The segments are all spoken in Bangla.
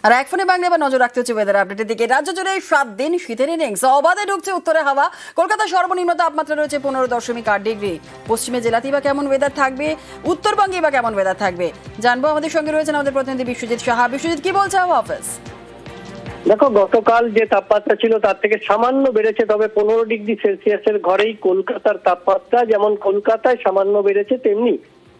আর এক ফোনে বাংলা এবার নজর রাখতে হচ্ছে ওয়েদার আপডেটের দিকে। রাজ্য জুড়ে 7 দিন শীতের ইনিংস, অবাধে ঢুকছে উত্তরে হাওয়া। কলকাতা সর্বনিম্ন তাপমাত্রা রয়েছে 15.8 ডিগ্রি। পশ্চিমে জেলাতেই বা কেমন ওয়েদার থাকবে, উত্তরবঙ্গে বা কেমন ওয়েদার থাকবে জানবো। আমাদের সঙ্গে রয়েছেন আমাদের প্রতিনিধি বিশ্বজিৎ সাহা। বিশ্বজিৎ, কি বলছে হাওয়া অফিস? দেখো, গতকাল যে তাপমাত্রা ছিল তার থেকে সামান্য বেড়েছে, তবে 15 ডিগ্রি সেলসিয়াসের ঘরেই কলকাতার তাপমাত্রা। যেমন কলকাতায় সামান্য বেড়েছে, তেমনি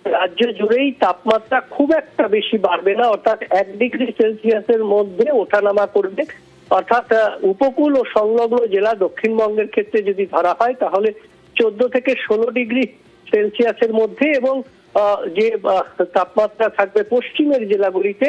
রাজ্য জুড়েই তাপমাত্রা খুব একটা বেশি বাড়বে না, অর্থাৎ 1 ডিগ্রি সেলসিয়াসের মধ্যে ওঠানামা করবে। অর্থাৎ উপকূল ও সংলগ্ন জেলা দক্ষিণবঙ্গের ক্ষেত্রে যদি ধরা হয় তাহলে 14 থেকে 16 ডিগ্রি সেলসিয়াসের মধ্যে, এবং যে তাপমাত্রা থাকবে পশ্চিমের জেলাগুলিতে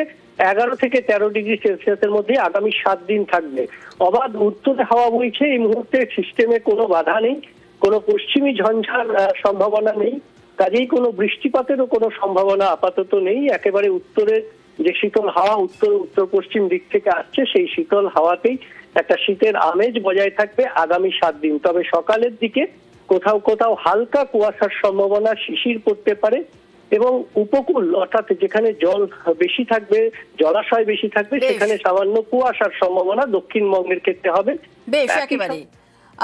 11 থেকে 13 ডিগ্রি সেলসিয়াসের মধ্যে আগামী 7 দিন থাকবে। অবাধ উত্তরে হাওয়া বইছে। এই মুহূর্তে সিস্টেমে কোনো বাধা নেই, কোনো পশ্চিমী ঝঞ্ঝার সম্ভাবনা নেই, কাজেই কোনো বৃষ্টিপাতেরও কোনো সম্ভাবনা আপাতত নেই। একেবারে উত্তরের যে শীতল হাওয়া উত্তর পশ্চিম দিক থেকে আসছে, সেই শীতল হাওয়াতেই একটা শীতের আমেজ বজায় থাকবে আগামী 7 দিন। তবে সকালের দিকে কোথাও কোথাও হালকা কুয়াশার সম্ভাবনা, শিশির পড়তে পারে, এবং উপকূল অর্থাৎ যেখানে জল বেশি থাকবে, জলাশয় বেশি থাকবে, সেখানে সামান্য কুয়াশার সম্ভাবনা দক্ষিণবঙ্গের ক্ষেত্রে হবে। বেশ, একেবারে।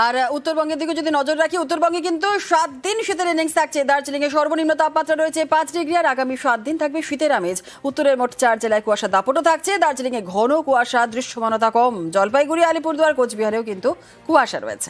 আর উত্তরবঙ্গের দিকে যদি নজর রাখি, উত্তরবঙ্গে কিন্তু 7 দিন শীতের ইনিংস থাকছে। দার্জিলিং এ সর্বনিম্ন তাপমাত্রা রয়েছে 5 ডিগ্রি, আর আগামী 7 দিন থাকবে শীতের আমেজ। উত্তরের মোট 4 জেলায় কুয়াশা দাপটও থাকছে। দার্জিলিং এ ঘন কুয়াশা, দৃশ্যমানতা কম। জলপাইগুড়ি, আলিপুরদুয়ার, কোচবিহারেও কিন্তু কুয়াশা রয়েছে।